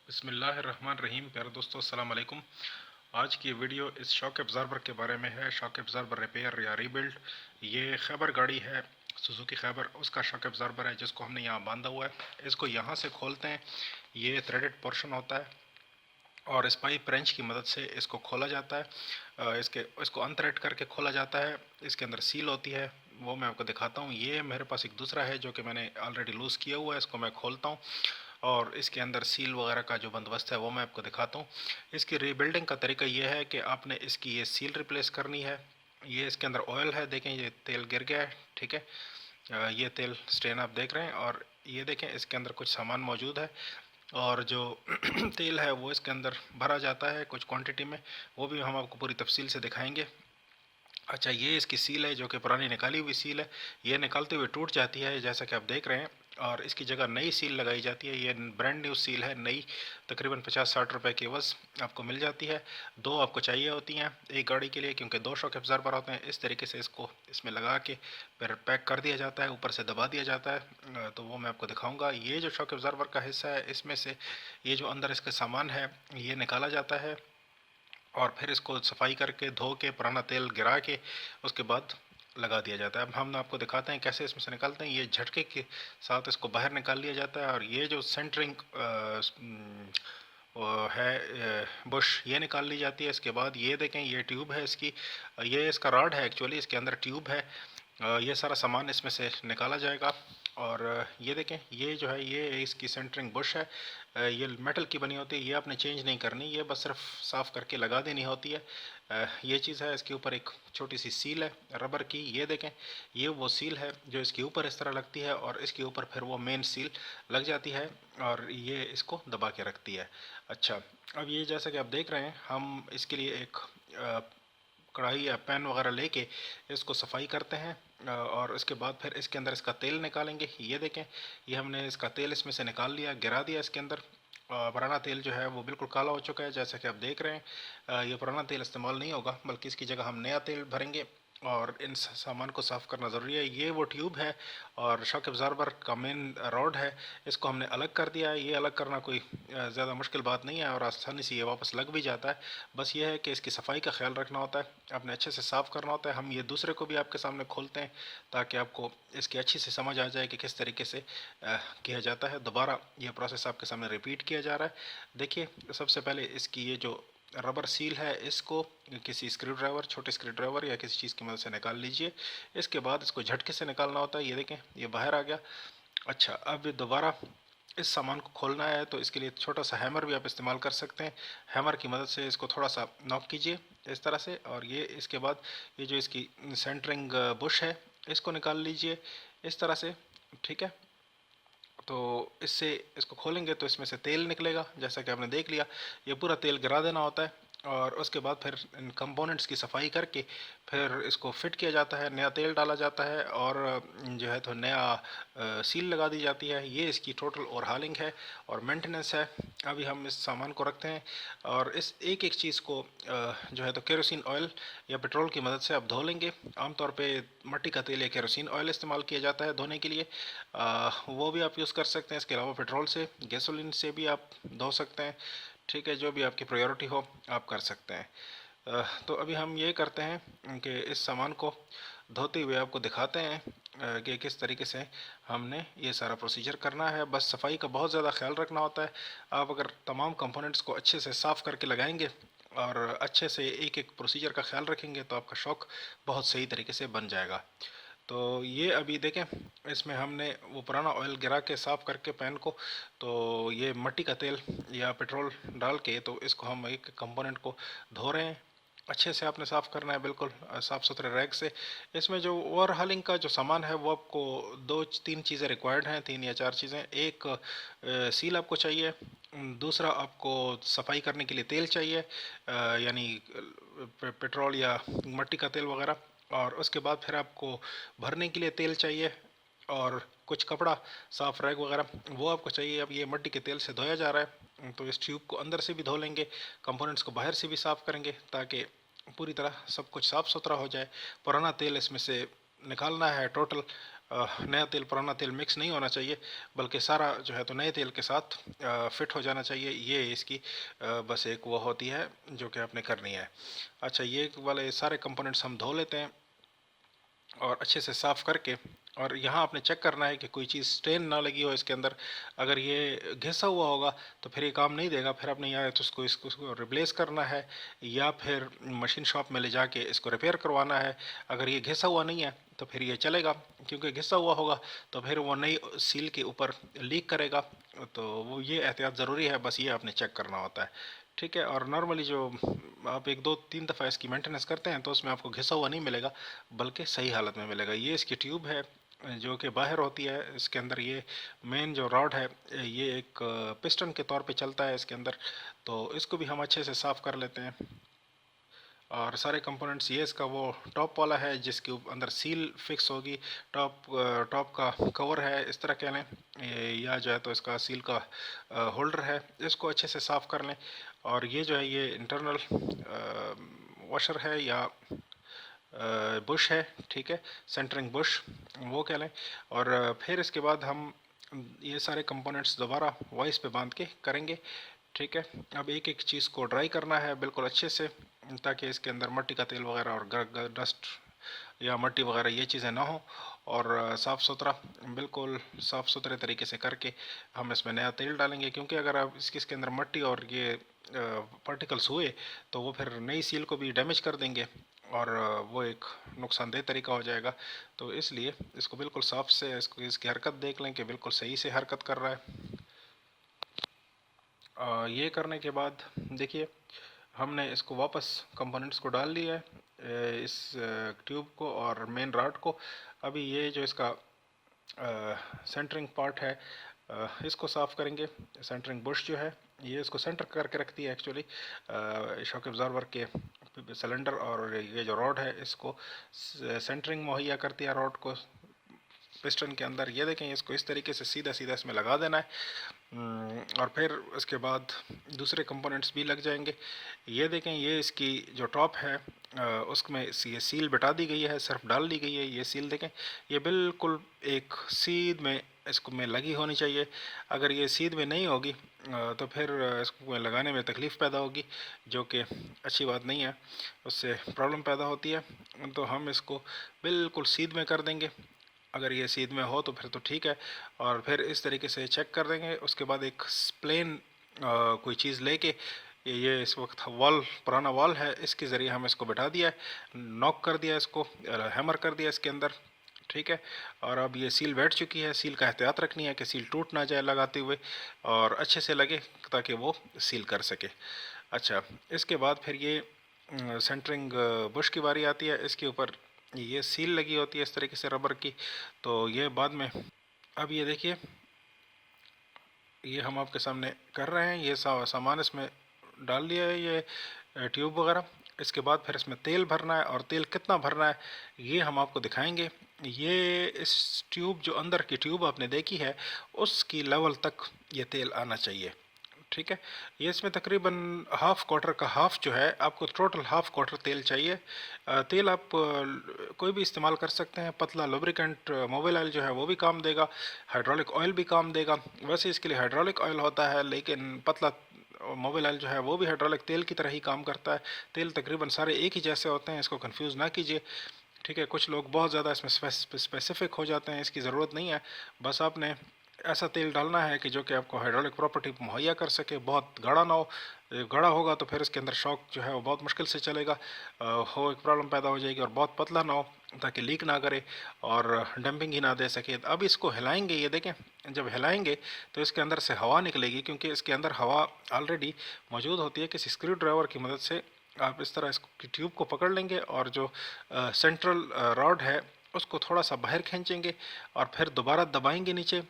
बिस्मिल्लाहिर्रहमानिर्रहीम। प्यारे दोस्तों, अस्सलाम वालेकुम। आज की वीडियो इस शॉक एब्जॉर्बर के बारे में है। शॉक एब्जॉर्बर रिपेयर या रीबिल्ड। ये खैबर गाड़ी है, सुजुकी खैबर, उसका शॉक एब्जॉर्बर है जिसको हमने यहाँ बांधा हुआ है। इसको यहाँ से खोलते हैं, ये थ्रेडेड पोर्शन होता है और इस पाइप रेंच की मदद से इसको खोला जाता है। इसको अनथ्रेड करके खोला जाता है। इसके अंदर सील होती है, वो मैं आपको दिखाता हूँ। ये मेरे पास एक दूसरा है जो कि मैंने ऑलरेडी लूज़ किया हुआ है। इसको मैं खोलता हूँ और इसके अंदर सील वगैरह का जो बंदोबस्त है वो मैं आपको दिखाता हूँ। इसकी रीबिल्डिंग का तरीका ये है कि आपने इसकी ये सील रिप्लेस करनी है। ये इसके अंदर ऑयल है, देखें ये तेल गिर गया है, ठीक है। ये तेल स्टेन आप देख रहे हैं और ये देखें इसके अंदर कुछ सामान मौजूद है और जो तेल है वो इसके अंदर भरा जाता है कुछ क्वांटिटी में, वो भी हम आपको पूरी तफसील से दिखाएंगे। अच्छा, ये इसकी सील है जो कि पुरानी निकाली हुई सील है। ये निकालते हुए टूट जाती है जैसा कि आप देख रहे हैं और इसकी जगह नई सील लगाई जाती है। ये ब्रांड न्यू सील है, नई, तकरीबन 50-60 रुपए की एवज आपको मिल जाती है। दो आपको चाहिए होती हैं एक गाड़ी के लिए, क्योंकि दो शॉक एब्जॉर्बर होते हैं। इस तरीके से इसको इसमें लगा के फिर पैक कर दिया जाता है, ऊपर से दबा दिया जाता है। तो वो मैं आपको दिखाऊंगा। ये जो शॉक एब्जॉर्बर का हिस्सा है, इसमें से ये जो अंदर इसका सामान है ये निकाला जाता है और फिर इसको सफाई करके धो के पुराना तेल गिरा के उसके बाद लगा दिया जाता है। अब हम आपको दिखाते हैं कैसे इसमें से निकालते हैं। ये झटके के साथ इसको बाहर निकाल लिया जाता है और ये जो सेंटरिंग है बुश, ये निकाल ली जाती है। इसके बाद ये देखें, ये ट्यूब है इसकी, ये इसका रॉड है एक्चुअली, इसके अंदर ट्यूब है। ये सारा सामान इसमें से निकाला जाएगा और ये देखें, ये जो है ये इसकी सेंटरिंग बुश है। ये मेटल की बनी होती है, ये आपने चेंज नहीं करनी, ये बस सिर्फ साफ़ करके लगा देनी होती है। ये चीज़ है। इसके ऊपर एक छोटी सी सील है रबर की, ये देखें, ये वो सील है जो इसके ऊपर इस तरह लगती है और इसके ऊपर फिर वो मेन सील लग जाती है और ये इसको दबा के रखती है। अच्छा, अब ये जैसा कि आप देख रहे हैं, हम इसके लिए एक कढ़ाई या पैन वगैरह लेके इसको सफाई करते हैं और उसके बाद फिर इसके अंदर इसका तेल निकालेंगे। ये देखें, ये हमने इसका तेल इसमें से निकाल लिया, गिरा दिया इसके अंदर। पुराना तेल जो है वो बिल्कुल काला हो चुका है जैसा कि आप देख रहे हैं। ये पुराना तेल इस्तेमाल नहीं होगा, बल्कि इसकी जगह हम नया तेल भरेंगे और इन सामान को साफ़ करना ज़रूरी है। ये वो ट्यूब है और शॉक एब्जॉर्बर का मेन रॉड है, इसको हमने अलग कर दिया है। ये अलग करना कोई ज़्यादा मुश्किल बात नहीं है और आसानी से ये वापस लग भी जाता है। बस ये है कि इसकी सफाई का ख्याल रखना होता है, आपने अच्छे से साफ़ करना होता है। हम ये दूसरे को भी आपके सामने खोलते हैं ताकि आपको इसकी अच्छी से समझ आ जाए कि किस तरीके से किया जाता है। दोबारा ये प्रोसेस आपके सामने रिपीट किया जा रहा है। देखिए, सबसे पहले इसकी ये जो रबर सील है इसको किसी स्क्रू ड्राइवर, छोटे स्क्रू ड्राइवर या किसी चीज़ की मदद से निकाल लीजिए। इसके बाद इसको झटके से निकालना होता है। ये देखें, ये बाहर आ गया। अच्छा, अब दोबारा इस सामान को खोलना है तो इसके लिए छोटा सा हैमर भी आप इस्तेमाल कर सकते हैं। हैमर की मदद से इसको थोड़ा सा नॉक कीजिए इस तरह से और ये इसके बाद ये जो इसकी सेंटरिंग बुश है इसको निकाल लीजिए इस तरह से, ठीक है। तो इससे इसको खोलेंगे तो इसमें से तेल निकलेगा जैसा कि आपने देख लिया। ये पूरा तेल गिरा देना होता है और उसके बाद फिर इन कंपोनेंट्स की सफाई करके फिर इसको फिट किया जाता है, नया तेल डाला जाता है और जो है तो नया सील लगा दी जाती है। ये इसकी टोटल ओवरहालिंग है और मेंटेनेंस है। अभी हम इस सामान को रखते हैं और इस एक एक चीज़ को जो है तो केरोसिन ऑयल या पेट्रोल की मदद से आप धो लेंगे। आमतौर पे मिट्टी का तेल या केरोसिन ऑयल इस्तेमाल किया जाता है धोने के लिए, वो भी आप यूज़ कर सकते हैं। इसके अलावा पेट्रोल से, गैसोलीन से भी आप धो सकते हैं, ठीक है। जो भी आपकी प्रायोरिटी हो आप कर सकते हैं। तो अभी हम ये करते हैं कि इस सामान को धोते हुए आपको दिखाते हैं कि किस तरीके से हमने ये सारा प्रोसीजर करना है। बस सफाई का बहुत ज़्यादा ख्याल रखना होता है। आप अगर तमाम कंपोनेंट्स को अच्छे से साफ़ करके लगाएंगे और अच्छे से एक एक प्रोसीजर का ख्याल रखेंगे तो आपका शौक बहुत सही तरीके से बन जाएगा। तो ये अभी देखें, इसमें हमने वो पुराना ऑयल गिरा के साफ़ करके पैन को, तो ये मिट्टी का तेल या पेट्रोल डाल के तो इसको हम एक कंपोनेंट को धो रहे हैं। अच्छे से आपने साफ़ करना है, बिल्कुल साफ़ सुथरे रैग से। इसमें जो ओवरहालिंग का जो सामान है वो आपको दो तीन चीज़ें रिक्वायर्ड हैं, तीन या चार चीज़ें। एक सील आपको चाहिए, दूसरा आपको सफाई करने के लिए तेल चाहिए, यानी पेट्रोल या मिट्टी का तेल वगैरह, और उसके बाद फिर आपको भरने के लिए तेल चाहिए और कुछ कपड़ा, साफ रैग वगैरह, वो आपको चाहिए। अब ये मिट्टी के तेल से धोया जा रहा है तो इस ट्यूब को अंदर से भी धो लेंगे, कंपोनेंट्स को बाहर से भी साफ़ करेंगे ताकि पूरी तरह सब कुछ साफ़ सुथरा हो जाए। पुराना तेल इसमें से निकालना है टोटल नया तेल पुराना तेल मिक्स नहीं होना चाहिए, बल्कि सारा जो है तो नए तेल के साथ फिट हो जाना चाहिए। ये इसकी बस एक वो होती है जो कि आपने करनी है। अच्छा, ये वाले सारे कंपोनेंट्स हम धो लेते हैं और अच्छे से साफ़ करके, और यहाँ आपने चेक करना है कि कोई चीज़ स्टेन ना लगी हो इसके अंदर। अगर ये घिसा हुआ होगा तो फिर ये काम नहीं देगा, फिर आपने या तो इसको रिप्लेस करना है या फिर मशीन शॉप में ले जाके इसको रिपेयर करवाना है। अगर ये घिसा हुआ नहीं है तो फिर ये चलेगा, क्योंकि घिसा हुआ होगा तो फिर वो नई सील के ऊपर लीक करेगा। तो वो ये एहतियात ज़रूरी है, बस ये आपने चेक करना होता है, ठीक है। और नॉर्मली जो आप एक दो तीन दफ़ा इसकी मेंटेनेंस करते हैं तो उसमें आपको घिसा हुआ नहीं मिलेगा, बल्कि सही हालत में मिलेगा। ये इसकी ट्यूब है जो कि बाहर होती है। इसके अंदर ये मेन जो रॉड है ये एक पिस्टन के तौर पे चलता है इसके अंदर, तो इसको भी हम अच्छे से साफ़ कर लेते हैं। और सारे कंपोनेंट्स, ये इसका वो टॉप वाला है जिसके अंदर सील फिक्स होगी, टॉप का कवर है इस तरह कह लें, या जो है तो इसका सील का होल्डर है, इसको अच्छे से साफ़ कर लें। और ये जो है ये इंटरनल वॉशर है या बुश है, ठीक है, सेंटरिंग बुश वो कह लें। और फिर इसके बाद हम ये सारे कंपोनेंट्स दोबारा वॉइस पे बांध के करेंगे, ठीक है। अब एक एक चीज़ को ड्राई करना है बिल्कुल अच्छे से, ताकि इसके अंदर मिट्टी का तेल वगैरह और डस्ट या मिट्टी वगैरह ये चीज़ें ना हो। और साफ़ सुथरा, बिल्कुल साफ़ सुथरे तरीके से करके हम इसमें नया तेल डालेंगे, क्योंकि अगर आप इसके अंदर मिट्टी और ये पार्टिकल्स हुए तो वो फिर नई सील को भी डैमेज कर देंगे और वो एक नुकसानदेह तरीका हो जाएगा। तो इसलिए इसको बिल्कुल साफ से इसकी हरकत देख लें कि बिल्कुल सही से हरकत कर रहा है। ये करने के बाद देखिए हमने इसको वापस कंपोनेंट्स को डाल लिया है, इस ट्यूब को और मेन रॉड को। अभी ये जो इसका सेंटरिंग पार्ट है इसको साफ़ करेंगे। सेंटरिंग बुश जो है ये इसको सेंटर करके रखती है एक्चुअली, शॉक एब्जॉर्बर के सिलेंडर, और ये जो रॉड है इसको सेंटरिंग मुहैया करती है रॉड को पिस्टन के अंदर। ये देखें, इसको इस तरीके से सीधा सीधा इसमें लगा देना है, और फिर उसके बाद दूसरे कंपोनेंट्स भी लग जाएंगे। ये देखें, ये इसकी जो टॉप है उसमें ये सील बिठा दी गई है, सिर्फ डाल दी गई है। ये सील देखें, ये बिल्कुल एक सीध में इसको में लगी होनी चाहिए। अगर ये सीध में नहीं होगी तो फिर इसको लगाने में तकलीफ़ पैदा होगी, जो कि अच्छी बात नहीं है, उससे प्रॉब्लम पैदा होती है। तो हम इसको बिल्कुल सीध में कर देंगे। अगर ये सीध में हो तो फिर तो ठीक है, और फिर इस तरीके से चेक कर देंगे। उसके बाद एक प्लेन कोई चीज़ लेके, ये इस वक्त वॉल पुराना वॉल है, इसके ज़रिए हम इसको बिठा दिया है, नॉक कर दिया इसको, हैमर कर दिया इसके अंदर, ठीक है। और अब ये सील बैठ चुकी है। सील का एहतियात रखनी है कि सील टूट ना जाए लगाते हुए, और अच्छे से लगे ताकि वो सील कर सके। अच्छा, इसके बाद फिर ये सेंटरिंग बुश की बारी आती है। इसके ऊपर ये सील लगी होती है इस तरीके से रबर की, तो ये बाद में। अब ये देखिए, ये हम आपके सामने कर रहे हैं, ये सामान इसमें डाल लिया है, ये ट्यूब वगैरह। इसके बाद फिर इसमें तेल भरना है, और तेल कितना भरना है ये हम आपको दिखाएंगे। ये इस ट्यूब, जो अंदर की ट्यूब आपने देखी है, उसकी लेवल तक ये तेल आना चाहिए, ठीक है। ये इसमें तकरीबन हाफ़ क्वार्टर का हाफ़ जो है, आपको टोटल हाफ़ क्वार्टर तेल चाहिए। तेल आप कोई भी इस्तेमाल कर सकते हैं। पतला लुब्रिकेंट मोबिल ऑयल जो है वो भी काम देगा, हाइड्रोलिक ऑयल भी काम देगा। वैसे इसके लिए हाइड्रोलिक ऑयल होता है, लेकिन पतला मोबिल ऑयल जो है वो भी हाइड्रोलिक तेल की तरह ही काम करता है। तेल तकरीबन सारे एक ही जैसे होते हैं, इसको कंफ्यूज ना कीजिए, ठीक है। कुछ लोग बहुत ज़्यादा इसमें स्पेसिफिक हो जाते हैं, इसकी ज़रूरत नहीं है। बस आपने ऐसा तेल डालना है कि जो कि आपको हाइड्रोलिक प्रॉपर्टी मुहैया कर सके, बहुत गाढ़ा ना हो। गाढ़ा होगा तो फिर इसके अंदर शॉक जो है वो बहुत मुश्किल से चलेगा, हो एक प्रॉब्लम पैदा हो जाएगी। और बहुत पतला ना हो ताकि लीक ना करे और डंपिंग ही ना दे सके। अब इसको हिलाएंगे, ये देखें, जब हिलाएंगे तो इसके अंदर से हवा निकलेगी, क्योंकि इसके अंदर हवा ऑलरेडी मौजूद होती है। किसी स्क्रू ड्राइवर की मदद से आप इस तरह इसको ट्यूब को पकड़ लेंगे, और जो सेंट्रल रॉड है उसको थोड़ा सा बाहर खींचेंगे, और फिर दोबारा दबाएंगे नीचे,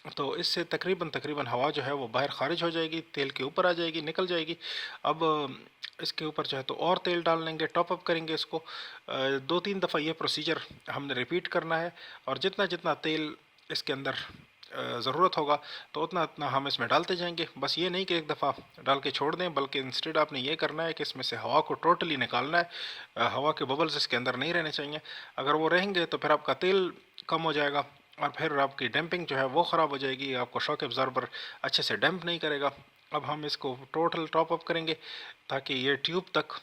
तो इससे तकरीबन तकरीबन हवा जो है वो बाहर खारिज हो जाएगी, तेल के ऊपर आ जाएगी, निकल जाएगी। अब इसके ऊपर जो है तो और तेल डाल लेंगे, टॉप अप करेंगे इसको। दो तीन दफ़ा ये प्रोसीजर हमने रिपीट करना है, और जितना जितना तेल इसके अंदर ज़रूरत होगा तो उतना उतना हम इसमें डालते जाएंगे। बस ये नहीं कि एक दफ़ा डाल के छोड़ दें, बल्कि इंस्टेड आपने ये करना है कि इसमें से हवा को टोटली निकालना है। हवा के बबल्स इसके अंदर नहीं रहने चाहिए। अगर वो रहेंगे तो फिर आपका तेल कम हो जाएगा और फिर आपकी डैम्पिंग जो है वो ख़राब हो जाएगी, आपको शॉक एब्जॉर्बर अच्छे से डैम्प नहीं करेगा। अब हम इसको टोटल टॉप अप करेंगे ताकि ये ट्यूब तक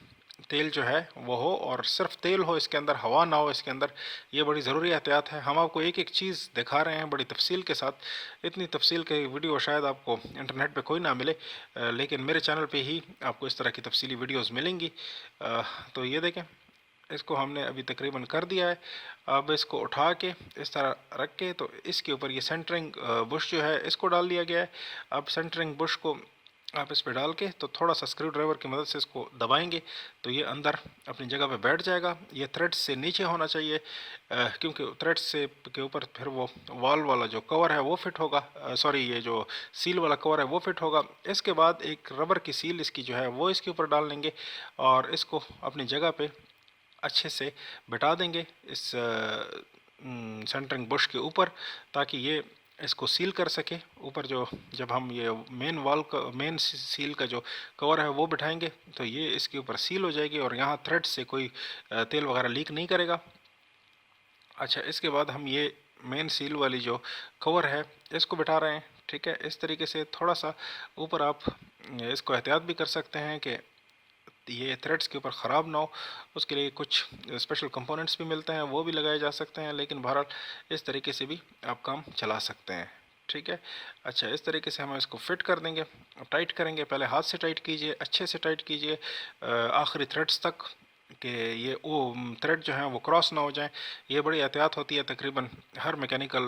तेल जो है वो हो, और सिर्फ तेल हो इसके अंदर, हवा ना हो इसके अंदर। ये बड़ी ज़रूरी एहतियात है। हम आपको एक एक चीज़ दिखा रहे हैं बड़ी तफसील के साथ। इतनी तफसील के वीडियो शायद आपको इंटरनेट पे कोई ना मिले, लेकिन मेरे चैनल पे ही आपको इस तरह की तफसीली वीडियोज़ मिलेंगी। तो ये देखें, इसको हमने अभी तकरीबन कर दिया है। अब इसको उठा के इस तरह रख के तो इसके ऊपर ये सेंटरिंग बुश जो है इसको डाल दिया गया है। अब सेंटरिंग बुश को आप इस पे डाल के तो थोड़ा सा स्क्रू ड्राइवर की मदद से इसको दबाएंगे तो ये अंदर अपनी जगह पे बैठ जाएगा। ये थ्रेड से नीचे होना चाहिए, क्योंकि थ्रेड से के ऊपर फिर वो वॉल वाला जो कवर है वो फिट होगा, सॉरी ये जो सील वाला कवर है वो फिट होगा। इसके बाद एक रबर की सील इसकी जो है वो इसके ऊपर डाल लेंगे और इसको अपनी जगह पे अच्छे से बिठा देंगे इस सेंटरिंग बुश के ऊपर, ताकि ये इसको सील कर सके ऊपर। जो जब हम ये मेन सील का जो कवर है वो बिठाएंगे तो ये इसके ऊपर सील हो जाएगी और यहाँ थ्रेड से कोई तेल वगैरह लीक नहीं करेगा। अच्छा, इसके बाद हम ये मेन सील वाली जो कवर है इसको बिठा रहे हैं। ठीक है, इस तरीके से थोड़ा सा ऊपर आप इसको एहतियात भी कर सकते हैं कि ये थ्रेड्स के ऊपर ख़राब ना हो। उसके लिए कुछ स्पेशल कंपोनेंट्स भी मिलते हैं, वो भी लगाए जा सकते हैं, लेकिन बहरहाल इस तरीके से भी आप काम चला सकते हैं। ठीक है, अच्छा इस तरीके से हम इसको फिट कर देंगे, टाइट करेंगे। पहले हाथ से टाइट कीजिए, अच्छे से टाइट कीजिए आखिरी थ्रेड्स तक, कि ये वो थ्रेड जो है वो क्रॉस ना हो जाए। ये बड़ी एहतियात होती है, तकरीबन हर मैकेनिकल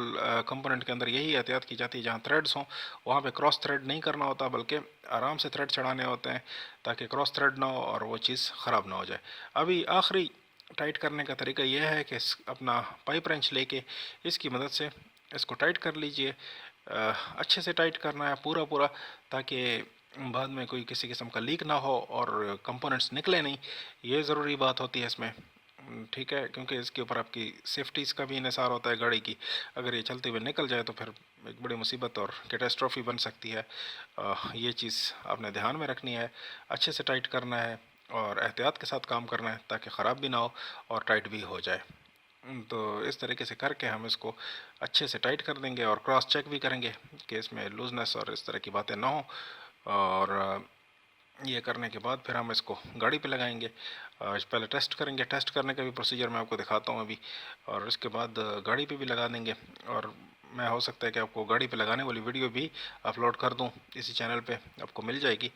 कंपोनेंट के अंदर यही एहतियात की जाती है। जहाँ थ्रेड्स हों वहाँ पे क्रॉस थ्रेड नहीं करना होता, बल्कि आराम से थ्रेड चढ़ाने होते हैं ताकि क्रॉस थ्रेड ना हो और वो चीज़ ख़राब ना हो जाए। अभी आखिरी टाइट करने का तरीका यह है कि अपना पाइप रेंच लेके इसकी मदद से इसको टाइट कर लीजिए। अच्छे से टाइट करना है पूरा पूरा, ताकि बाद में कोई किसी किस्म का लीक ना हो और कंपोनेंट्स निकले नहीं। ये ज़रूरी बात होती है इसमें। ठीक है, क्योंकि इसके ऊपर आपकी सेफ्टीज़ का भी इन्हिसार होता है गाड़ी की। अगर ये चलते हुए निकल जाए तो फिर एक बड़ी मुसीबत और कैटास्ट्रॉफी बन सकती है। ये चीज़ आपने ध्यान में रखनी है, अच्छे से टाइट करना है और एहतियात के साथ काम करना है ताकि ख़राब भी ना हो और टाइट भी हो जाए। तो इस तरीके से करके हम इसको अच्छे से टाइट कर देंगे और क्रॉस चेक भी करेंगे कि इसमें लूजनेस और इस तरह की बातें ना हो। और ये करने के बाद फिर हम इसको गाड़ी पे लगाएंगे। पहले टेस्ट करेंगे, टेस्ट करने का भी प्रोसीजर मैं आपको दिखाता हूँ अभी, और इसके बाद गाड़ी पे भी लगा देंगे। और मैं हो सकता है कि आपको गाड़ी पे लगाने वाली वीडियो भी अपलोड कर दूँ, इसी चैनल पे आपको मिल जाएगी।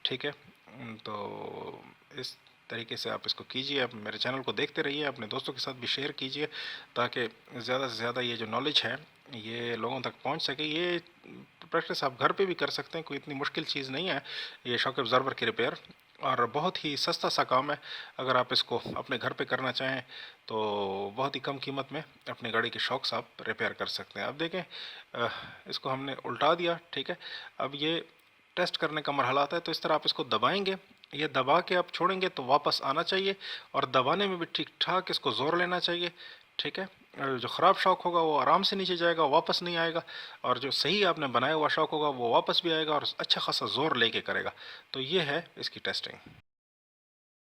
ठीक है, तो इस तरीके से आप इसको कीजिए। आप मेरे चैनल को देखते रहिए, अपने दोस्तों के साथ भी शेयर कीजिए ताकि ज़्यादा से ज़्यादा ये जो नॉलेज है ये लोगों तक पहुंच सके। ये प्रैक्टिस आप घर पे भी कर सकते हैं, कोई इतनी मुश्किल चीज़ नहीं है ये शॉक एब्जॉर्बर की रिपेयर, और बहुत ही सस्ता सा काम है। अगर आप इसको अपने घर पे करना चाहें तो बहुत ही कम कीमत में अपनी गाड़ी के शॉक्स आप रिपेयर कर सकते हैं। अब देखें, इसको हमने उल्टा दिया। ठीक है, अब ये टेस्ट करने का मरहला आता है, तो इस तरह आप इसको दबाएंगे, ये दबा के आप छोड़ेंगे तो वापस आना चाहिए, और दबाने में भी ठीक ठाक इसको ज़ोर लेना चाहिए। ठीक है, जो ख़राब शॉक होगा वो आराम से नीचे जाएगा, वापस नहीं आएगा, और जो सही आपने बनाया हुआ शॉक होगा वो वापस भी आएगा और अच्छा खासा ज़ोर लेके करेगा। तो ये है इसकी टेस्टिंग।